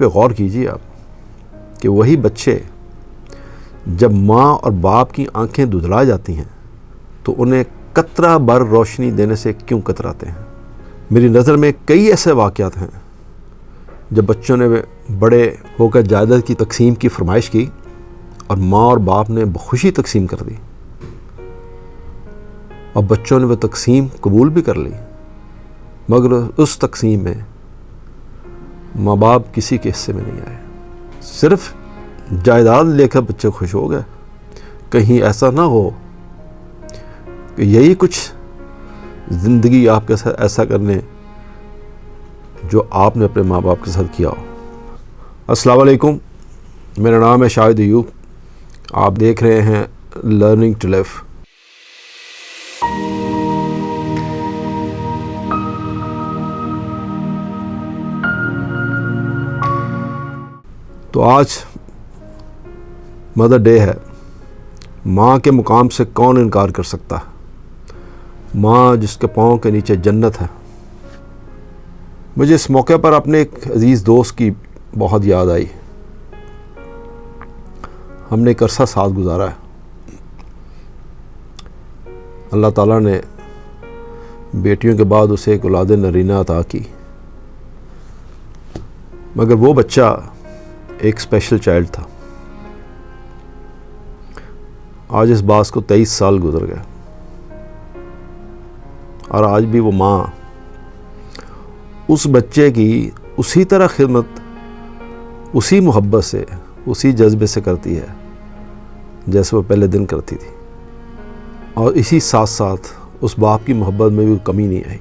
پہ غور کیجیے آپ کہ وہی بچے جب ماں اور باپ کی آنکھیں دھندلا جاتی ہیں تو انہیں قطرہ بھر روشنی دینے سے کیوں کتراتے ہیں؟ میری نظر میں کئی ایسے واقعات ہیں جب بچوں نے بڑے ہو کر جائیداد کی تقسیم کی فرمائش کی اور ماں اور باپ نے بخوشی تقسیم کر دی، اور بچوں نے وہ تقسیم قبول بھی کر لی، مگر اس تقسیم میں ماں باپ کسی کے حصے میں نہیں آئے، صرف جائیداد لے کر بچے خوش ہو گئے۔ کہیں ایسا نہ ہو کہ یہی کچھ زندگی آپ کے ساتھ ایسا کرنے جو آپ نے اپنے ماں باپ کے ساتھ کیا ہو۔ السلام علیکم، میرا نام ہے شاہد ایوب، آپ دیکھ رہے ہیں لرننگ ٹو لیو۔ تو آج مدر ڈے ہے۔ ماں کے مقام سے کون انکار کر سکتا ہے؟ ماں جس کے پاؤں کے نیچے جنت ہے۔ مجھے اس موقع پر اپنے ایک عزیز دوست کی بہت یاد آئی۔ ہم نے ایک عرصہ ساتھ گزارا ہے۔ اللہ تعالیٰ نے بیٹیوں کے بعد اسے ایک اولاد نرینہ عطا کی، مگر وہ بچہ ایک اسپیشل چائلڈ تھا۔ آج اس باس کو 23 سال گزر گئے، اور آج بھی وہ ماں اس بچے کی اسی طرح خدمت، اسی محبت سے، اسی جذبے سے کرتی ہے جیسے وہ پہلے دن کرتی تھی، اور اسی ساتھ ساتھ اس باپ کی محبت میں بھی کمی نہیں آئی۔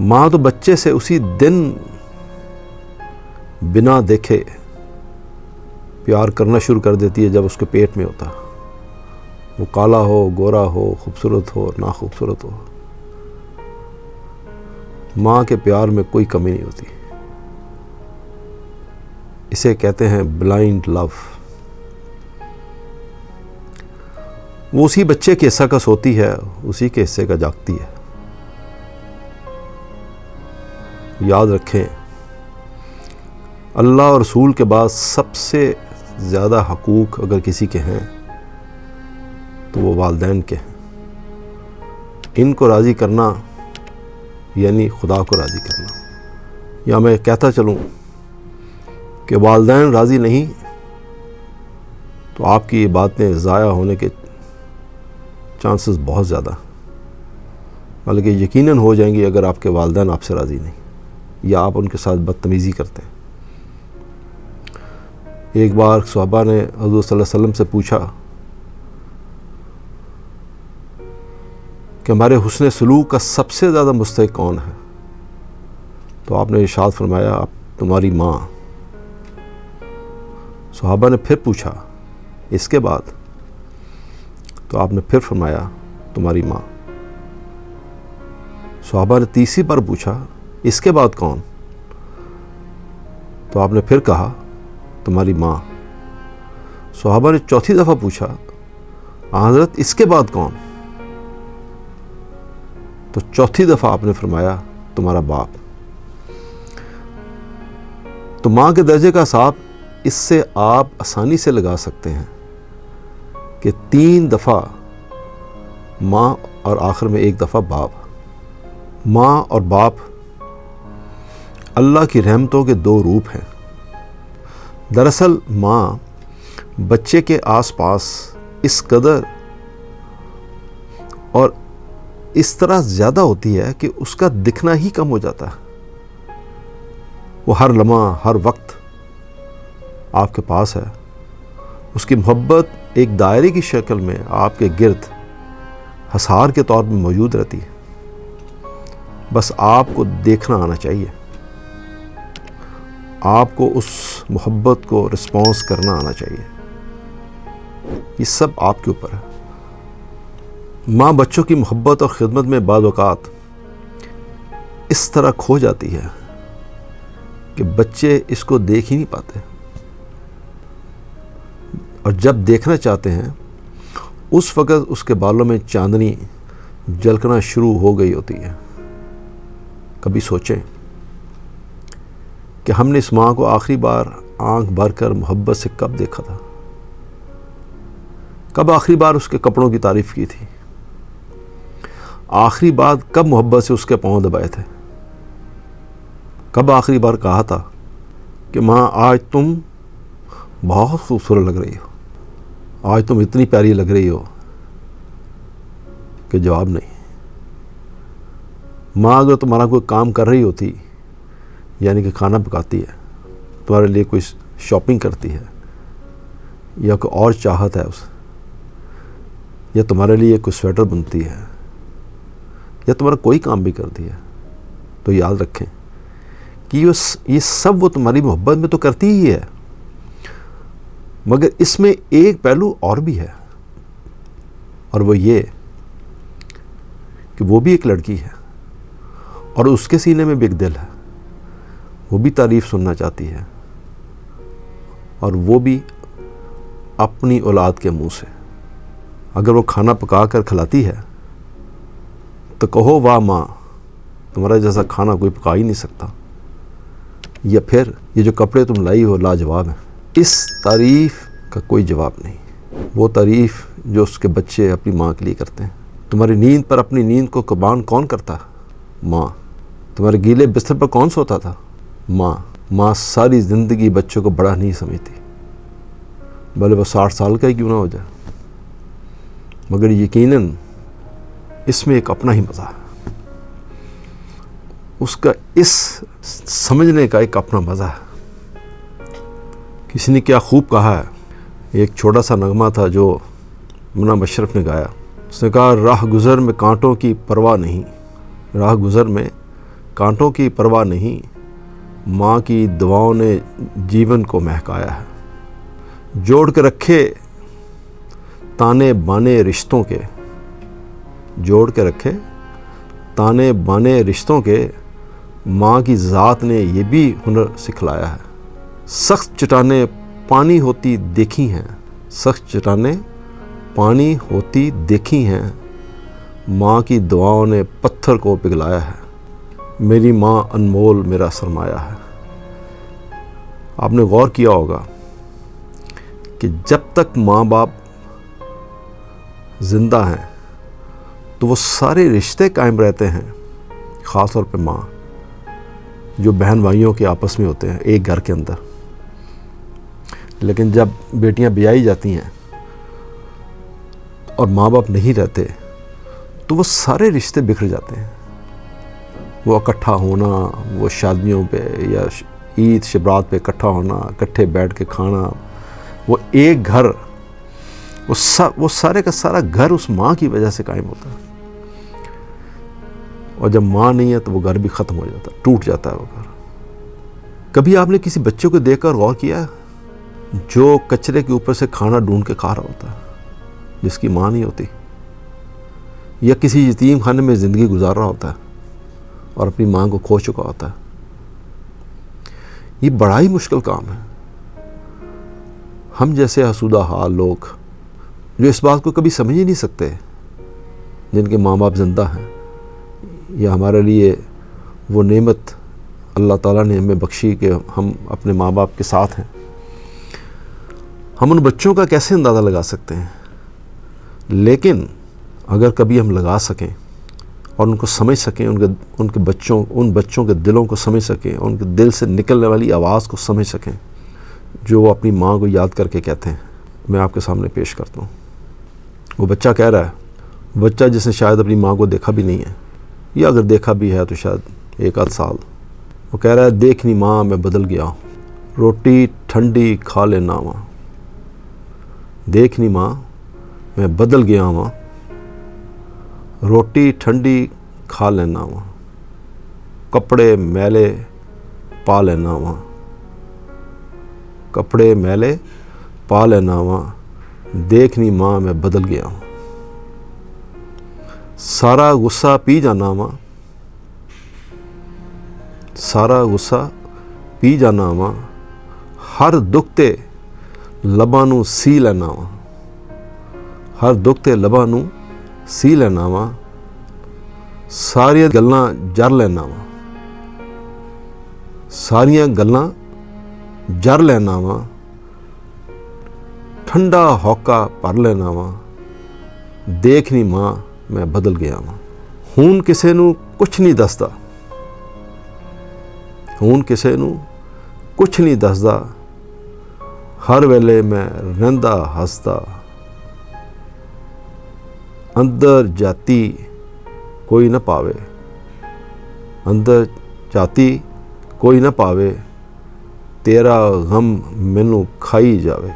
ماں تو بچے سے اسی دن بنا دیکھے پیار کرنا شروع کر دیتی ہے جب اس کے پیٹ میں ہوتا، وہ کالا ہو، گورا ہو، خوبصورت ہو، نا خوبصورت ہو، ماں کے پیار میں کوئی کمی نہیں ہوتی۔ اسے کہتے ہیں بلائنڈ لو۔ وہ اسی بچے کے حصہ کا سوتی ہے، اسی کے حصے کا جاگتی ہے۔ یاد رکھیں، اللہ اور رسول کے بعد سب سے زیادہ حقوق اگر کسی کے ہیں تو وہ والدین کے ہیں۔ ان کو راضی کرنا یعنی خدا کو راضی کرنا۔ یا میں کہتا چلوں کہ والدین راضی نہیں تو آپ کی یہ باتیں ضائع ہونے کے چانسز بہت زیادہ، بلکہ یقیناً ہو جائیں گی اگر آپ کے والدین آپ سے راضی نہیں یا آپ ان کے ساتھ بدتمیزی کرتے ہیں۔ ایک بار صحابہ نے حضور صلی اللہ علیہ وسلم سے پوچھا کہ ہمارے حسن سلوک کا سب سے زیادہ مستحق کون ہے؟ تو آپ نے ارشاد فرمایا، تمہاری ماں۔ صحابہ نے پھر پوچھا، اس کے بعد؟ تو آپ نے پھر فرمایا، تمہاری ماں۔ صحابہ نے تیسری بار پوچھا، اس کے بعد کون؟ تو آپ نے پھر کہا، تمہاری ماں۔ صحابہ نے چوتھی دفعہ پوچھا، حضرت اس کے بعد کون؟ تو چوتھی دفعہ آپ نے فرمایا، تمہارا باپ۔ تو ماں کے درجے کا حساب اس سے آپ آسانی سے لگا سکتے ہیں کہ 3 دفعہ ماں اور آخر میں 1 دفعہ باپ۔ ماں اور باپ اللہ کی رحمتوں کے 2 روپ ہیں۔ دراصل ماں بچے کے آس پاس اس قدر اور اس طرح زیادہ ہوتی ہے کہ اس کا دکھنا ہی کم ہو جاتا ہے۔ وہ ہر لمحہ، ہر وقت آپ کے پاس ہے۔ اس کی محبت ایک دائرے کی شکل میں آپ کے گرد حصار کے طور پر موجود رہتی ہے۔ بس آپ کو دیکھنا آنا چاہیے، آپ کو اس محبت کو رسپانس کرنا آنا چاہیے۔ یہ سب آپ کے اوپر ہے۔ ماں بچوں کی محبت اور خدمت میں بعض اوقات اس طرح کھو جاتی ہے کہ بچے اس کو دیکھ ہی نہیں پاتے، اور جب دیکھنا چاہتے ہیں اس وقت اس کے بالوں میں چاندنی جھلکنا شروع ہو گئی ہوتی ہے۔ کبھی سوچیں کہ ہم نے اس ماں کو آخری بار آنکھ بھر کر محبت سے کب دیکھا تھا، کب آخری بار اس کے کپڑوں کی تعریف کی تھی، آخری بار کب محبت سے اس کے پاؤں دبائے تھے، کب آخری بار کہا تھا کہ ماں آج تم بہت خوبصورت لگ رہی ہو، آج تم اتنی پیاری لگ رہی ہو، کہ جواب نہیں۔ ماں اگر تمہارا کوئی کام کر رہی ہوتی، یعنی کہ کھانا پکاتی ہے، تمہارے لیے کوئی شاپنگ کرتی ہے، یا کوئی اور چاہت ہے اسے، یا تمہارے لیے کوئی سویٹر بنتی ہے، یا تمہارا کوئی کام بھی کرتی ہے، تو یاد رکھیں کہ یہ سب وہ تمہاری محبت میں تو کرتی ہی ہے، مگر اس میں ایک پہلو اور بھی ہے، اور وہ یہ کہ وہ بھی ایک لڑکی ہے، اور اس کے سینے میں بھی ایک دل ہے، وہ بھی تعریف سننا چاہتی ہے، اور وہ بھی اپنی اولاد کے منہ سے۔ اگر وہ کھانا پکا کر کھلاتی ہے تو کہو واہ ماں، تمہارا جیسا کھانا کوئی پکا ہی نہیں سکتا، یا پھر یہ جو کپڑے تم لائی ہو لاجواب ہیں۔ اس تعریف کا کوئی جواب نہیں، وہ تعریف جو اس کے بچے اپنی ماں کے لیے کرتے ہیں۔ تمہاری نیند پر اپنی نیند کو قربان کون کرتا؟ ماں۔ تمہارے گیلے بستر پر کون سوتا تھا؟ ماں۔ ماں ساری زندگی بچوں کو بڑا نہیں سمجھتی، بھلے وہ 60 سال کا ہی کیوں نہ ہو جائے، مگر یقیناً اس میں ایک اپنا ہی مزہ ہے، اس کا اس سمجھنے کا ایک اپنا مزہ ہے۔ کسی نے کیا خوب کہا ہے، ایک چھوٹا سا نغمہ تھا جو منا مشرف نے گایا۔ اس نے کہا راہ گزر میں کانٹوں کی پرواہ نہیں، راہ گزر میں کانٹوں کی پرواہ نہیں، ماں کی دعاؤں نے جیون کو مہکایا ہے، جوڑ کے رکھے تانے بانے رشتوں کے، جوڑ کے رکھے تانے بانے رشتوں کے، ماں کی ذات نے یہ بھی ہنر سکھلایا ہے۔ سخت چٹانیں پانی ہوتی دیکھی ہیں، سخت چٹانیں پانی ہوتی دیکھی ہیں، ماں کی دعاؤں نے پتھر کو پگھلایا ہے، میری ماں انمول میرا سرمایہ ہے۔ آپ نے غور کیا ہوگا کہ جب تک ماں باپ زندہ ہیں تو وہ سارے رشتے قائم رہتے ہیں، خاص طور پہ ماں، جو بہن بھائیوں کے آپس میں ہوتے ہیں ایک گھر کے اندر۔ لیکن جب بیٹیاں بیائی جاتی ہیں اور ماں باپ نہیں رہتے تو وہ سارے رشتے بکھر جاتے ہیں۔ وہ اکٹھا ہونا، وہ شادیوں پہ یا عید شبرات پہ اکٹھا ہونا، اکٹھے بیٹھ کے کھانا، وہ ایک گھر، وہ سارے کا سارا گھر اس ماں کی وجہ سے قائم ہوتا ہے، اور جب ماں نہیں ہے تو وہ گھر بھی ختم ہو جاتا ہے، ٹوٹ جاتا ہے وہ گھر۔ کبھی آپ نے کسی بچے کو دیکھ کر غور کیا جو کچرے کے اوپر سے کھانا ڈھونڈ کے کھا رہا ہوتا ہے، جس کی ماں نہیں ہوتی، یا کسی یتیم خانے میں زندگی گزار رہا ہوتا ہے اور اپنی ماں کو کھو چکا ہوتا ہے؟ یہ بڑا ہی مشکل کام ہے۔ ہم جیسے حسودہ حال لوگ جو اس بات کو کبھی سمجھ ہی نہیں سکتے، جن کے ماں باپ زندہ ہیں، یا ہمارے لیے وہ نعمت اللہ تعالیٰ نے ہمیں بخشی کہ ہم اپنے ماں باپ کے ساتھ ہیں، ہم ان بچوں کا کیسے اندازہ لگا سکتے ہیں؟ لیکن اگر کبھی ہم لگا سکیں اور ان کو سمجھ سکیں، ان بچوں کے دلوں کو سمجھ سکیں، ان کے دل سے نکلنے والی آواز کو سمجھ سکیں جو وہ اپنی ماں کو یاد کر کے کہتے ہیں، میں آپ کے سامنے پیش کرتا ہوں۔ وہ بچہ کہہ رہا ہے، بچہ جس نے شاید اپنی ماں کو دیکھا بھی نہیں ہے، یا اگر دیکھا بھی ہے تو شاید 1 آدھ سال، وہ کہہ رہا ہے دیکھنی ماں میں بدل گیا ہوں، روٹی ٹھنڈی کھا لینا ماں، دیکھنی ماں میں بدل گیا ماں، روٹی ٹھنڈی کھا لینا ماں، کپڑے میلے پا لینا ماں، کپڑے میلے پا لینا ماں، دیکھنی ماں میں بدل گیا ہوں، سارا غصہ پی جانا ماں، سارا غصہ پی جانا ماں، ہر دکھ تے لباں نوں سی لینا ماں، ہر دکھ تے لباں نوں سی لینا وا، ساری گلاں جر لینا وا، ਸਾਰੀਆਂ ਗੱਲਾਂ ਜਰ ਲੈਣਾ ਵਾਂ, ਠੰਡਾ ਹੌਕਾ ਭਰ ਲੈਣਾ ਵਾਂ, ਦੇਖ ਨੀ ਮਾਂ ਮੈਂ ਬਦਲ ਗਿਆ ਵਾਂ। ਹੁਣ ਕਿਸੇ ਨੂੰ ਕੁਛ ਨਹੀਂ ਦੱਸਦਾ, ਹੁਣ ਕਿਸੇ ਨੂੰ ਕੁਛ ਨਹੀਂ ਦੱਸਦਾ, ਹਰ ਵੇਲੇ ਮੈਂ ਰਹਿੰਦਾ ਹੱਸਦਾ। ਅੰਦਰ ਜਾਤੀ ਕੋਈ ਨਾ ਪਾਵੇ, ਅੰਦਰ ਜਾਤੀ ਕੋਈ ਨਾ ਪਾਵੇ, ਤੇਰਾ ਗਮ ਮੈਨੂੰ ਖਾਈ ਜਾਵੇ।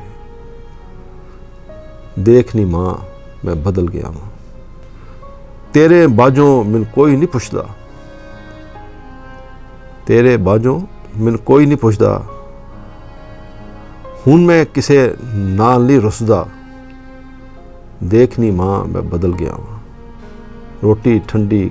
ਦੇਖ ਨੀ ਮਾਂ ਮੈਂ ਬਦਲ ਗਿਆ ਵਾਂ, ਤੇਰੇ ਬਾਝੋਂ ਮੈਨੂੰ ਕੋਈ ਨਹੀਂ ਪੁੱਛਦਾ, ਤੇਰੇ ਬਾਝੋਂ ਮੈਨੂੰ ਕੋਈ ਨਹੀਂ ਪੁੱਛਦਾ। ਹੁਣ ਮੈਂ ਕਿਸੇ ਨਾਲ ਨਹੀਂ ਰੁੱਸਦਾ, ਦੇਖ ਨੀ ਮਾਂ ਮੈਂ ਬਦਲ ਗਿਆ ਵਾਂ। ਰੋਟੀ ਠੰਡੀ